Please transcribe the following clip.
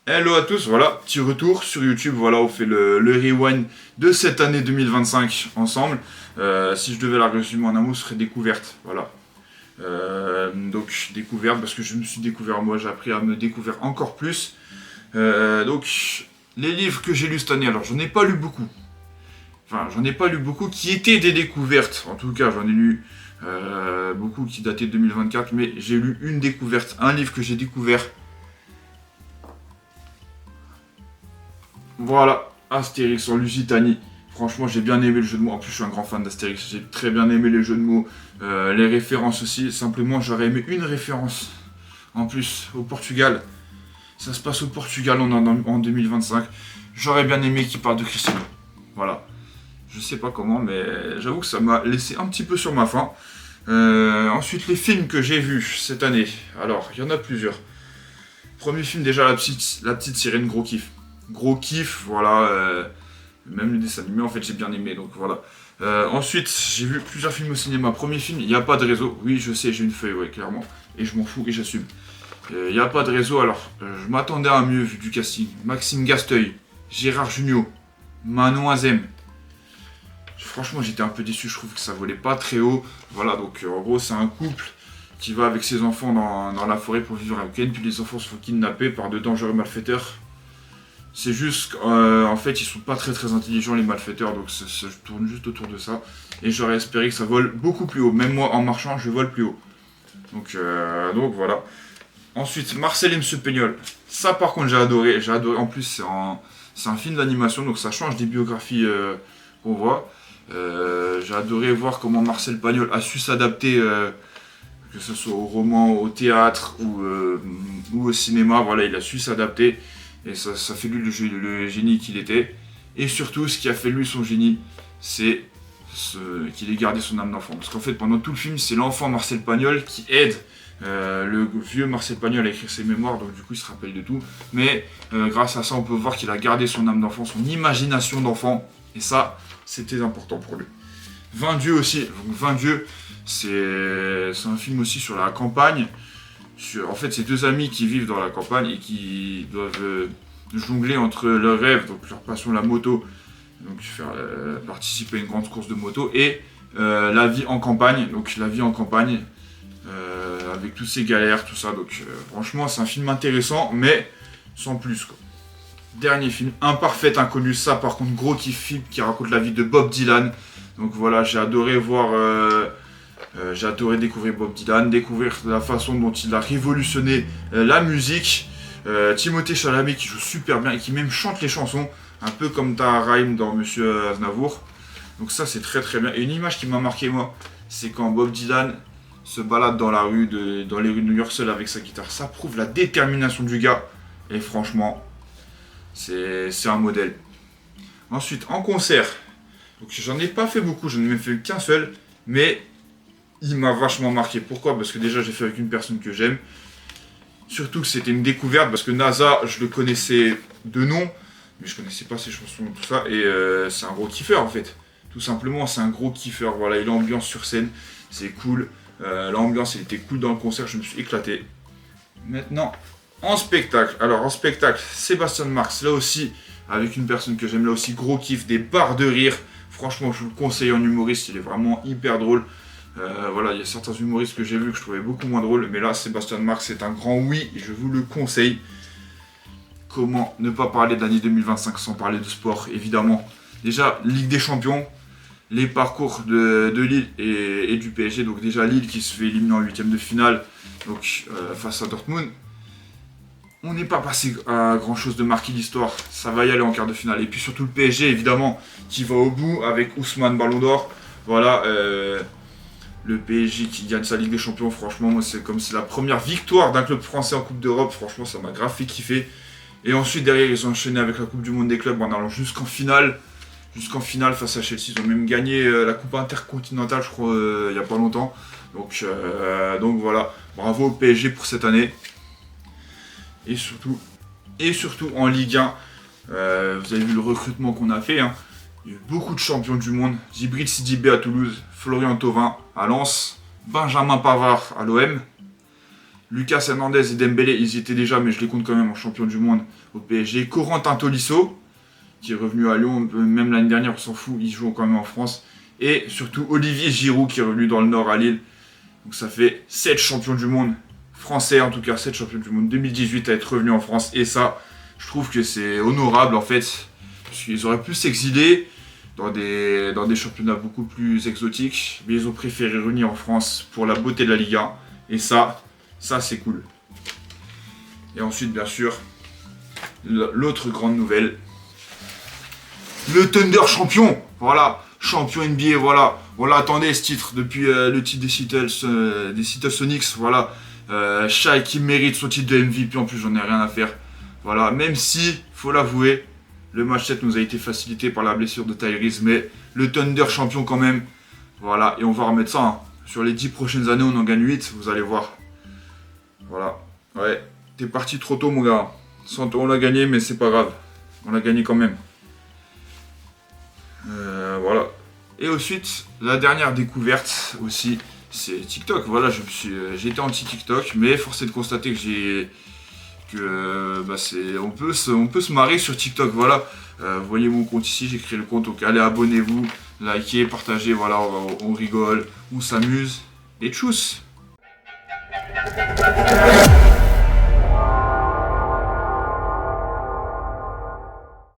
Hello à tous, voilà, petit retour sur YouTube, voilà, on fait le rewind de cette année 2025 ensemble. Si je devais la résumer en un mot, ce serait découverte, voilà. Donc découverte parce que je me suis découvert moi, j'ai appris à me découvrir encore plus. Donc les livres que j'ai lus cette année, alors j'en ai pas lu beaucoup. Enfin, j'en ai pas lu beaucoup qui étaient des découvertes. En tout cas, j'en ai lu beaucoup qui dataient de 2024, mais j'ai lu une découverte, un livre que j'ai découvert. Voilà, Astérix en Lusitanie. Franchement, j'ai bien aimé le jeu de mots. En plus, je suis un grand fan d'Astérix. J'ai très bien aimé les jeux de mots, les références aussi. Simplement, j'aurais aimé une référence en plus au Portugal. Ça se passe au Portugal en 2025. J'aurais bien aimé qu'il parle de Cristiano. Voilà. Je sais pas comment, mais j'avoue que ça m'a laissé un petit peu sur ma faim. Ensuite, les films que j'ai vus cette année. Alors, il y en a plusieurs. Premier film, déjà, la petite sirène, gros kiff. Gros kiff, voilà. Même les dessins animés, en fait, j'ai bien aimé, donc voilà. Ensuite, j'ai vu plusieurs films au cinéma. Premier film, il n'y a pas de réseau. Oui, je sais, j'ai une feuille, ouais, clairement. Et je m'en fous et j'assume. Il n'y a pas de réseau, alors je m'attendais à mieux vu du casting. Maxime Gasteuil, Gérard Jugnot, Manon Azem. Franchement, j'étais un peu déçu, je trouve que ça volait pas très haut. Voilà, donc en gros, c'est un couple qui va avec ses enfants dans la forêt pour vivre un week-end, puis les enfants se font kidnapper par de dangereux malfaiteurs. C'est juste qu'en fait, ils sont pas très très intelligents les malfaiteurs, donc ça tourne juste autour de ça. Et j'aurais espéré que ça vole beaucoup plus haut. Même moi, en marchant, je vole plus haut. Donc voilà. Ensuite, Marcel et Monsieur Pagnol. Ça, par contre, j'ai adoré. J'ai adoré. En plus, c'est un film d'animation, donc ça change des biographies qu'on voit. J'ai adoré voir comment Marcel Pagnol a su s'adapter, que ce soit au roman, au théâtre ou au cinéma. Voilà, il a su s'adapter. Et ça fait de lui le génie qu'il était. Et surtout, ce qui a fait de lui son génie, c'est qu'il ait gardé son âme d'enfant. Parce qu'en fait, pendant tout le film, c'est l'enfant Marcel Pagnol qui aide le vieux Marcel Pagnol à écrire ses mémoires, donc du coup il se rappelle de tout. Mais grâce à ça, on peut voir qu'il a gardé son âme d'enfant, son imagination d'enfant. Et ça, c'était important pour lui. 20 dieux aussi. Donc 20 dieux, c'est un film aussi sur la campagne. En fait, c'est deux amis qui vivent dans la campagne et qui doivent jongler entre leurs rêves, donc leur passion, la moto, donc faire participer à une grande course de moto, et la vie en campagne, donc la vie en campagne, avec toutes ces galères, tout ça. Donc franchement, c'est un film intéressant, mais sans plus, quoi. Dernier film, Imparfait Inconnu, ça par contre, gros kiff, qui raconte la vie de Bob Dylan. Donc voilà, j'ai adoré voir... j'ai adoré découvrir Bob Dylan, découvrir la façon dont il a révolutionné la musique. Timothée Chalamet qui joue super bien et qui même chante les chansons, un peu comme Tahar Rahim dans Monsieur Aznavour. Donc ça c'est très très bien. Et une image qui m'a marqué moi, c'est quand Bob Dylan se balade dans les rues de New York seul avec sa guitare. Ça prouve la détermination du gars. Et franchement, c'est un modèle. Ensuite, en concert, donc j'en ai pas fait beaucoup, j'en ai même fait qu'un seul, mais il m'a vachement marqué. Pourquoi? Parce que déjà j'ai fait avec une personne que j'aime. Surtout que c'était une découverte parce que NASA, je le connaissais de nom, mais je connaissais pas ses chansons, tout ça. Et c'est un gros kiffeur en fait. Tout simplement, c'est un gros kiffeur. Voilà, il a l'ambiance sur scène, c'est cool. L'ambiance, elle était cool dans le concert, je me suis éclaté. Maintenant, en spectacle. Alors en spectacle, Sébastien Marx, là aussi, avec une personne que j'aime, là aussi, gros kiff, des barres de rire. Franchement, je vous le conseille en humoriste, il est vraiment hyper drôle. Voilà, il y a certains humoristes que j'ai vus que je trouvais beaucoup moins drôles, mais là, Sébastien Marx, c'est un grand oui, et je vous le conseille. Comment ne pas parler de l'année 2025 sans parler de sport, évidemment. Déjà, Ligue des Champions, les parcours de Lille et du PSG. Donc déjà, Lille qui se fait éliminer en huitième de finale, donc face à Dortmund. On n'est pas passé à grand chose de marquer l'histoire, ça va y aller en quart de finale. Et puis surtout le PSG, évidemment, qui va au bout avec Ousmane Ballon d'Or. Voilà, le PSG qui gagne sa Ligue des Champions, franchement, moi c'est comme c'est la première victoire d'un club français en Coupe d'Europe, franchement ça m'a grave fait kiffer. Et ensuite derrière ils ont enchaîné avec la Coupe du Monde des clubs en allant jusqu'en finale face à Chelsea. Ils ont même gagné la Coupe intercontinentale je crois il n'y a pas longtemps. Donc voilà, bravo au PSG pour cette année. Et surtout en Ligue 1, vous avez vu le recrutement qu'on a fait, hein. Il y a eu beaucoup de champions du monde. Djibril Sidibé à Toulouse, Florian Thauvin à Lens, Benjamin Pavard à l'OM. Lucas Hernandez et Dembélé, ils y étaient déjà, mais je les compte quand même en champion du monde au PSG. Corentin Tolisso, qui est revenu à Lyon, même l'année dernière, on s'en fout, il joue quand même en France. Et surtout Olivier Giroud, qui est revenu dans le Nord à Lille. Donc ça fait 7 champions du monde, français en tout cas, 7 champions du monde 2018 à être revenu en France. Et ça, je trouve que c'est honorable en fait, parce qu'ils auraient pu s'exiler dans des championnats beaucoup plus exotiques, mais ils ont préféré revenir en France pour la beauté de la Ligue 1. Et ça c'est cool. Et ensuite, bien sûr, l'autre grande nouvelle, le Thunder champion. Voilà, champion NBA, voilà. On l'attendait ce titre depuis le titre des Seattle Sonics. Voilà, Shai qui mérite son titre de MVP. En plus, j'en ai rien à faire. Voilà, même si, faut l'avouer, le match 7 nous a été facilité par la blessure de Tyrese, mais le Thunder champion quand même. Voilà, et on va remettre ça. Hein. Sur les 10 prochaines années, on en gagne 8, vous allez voir. Voilà, ouais, t'es parti trop tôt mon gars. On l'a gagné, mais c'est pas grave. On l'a gagné quand même. Voilà. Et ensuite, la dernière découverte aussi, c'est TikTok. Voilà, j'étais anti-TikTok, mais force est de constater on peut se marrer sur TikTok. Voilà, vous voyez mon compte ici, j'ai créé le compte, donc allez, abonnez-vous, likez, partagez, voilà, on rigole, on s'amuse, et tchuss.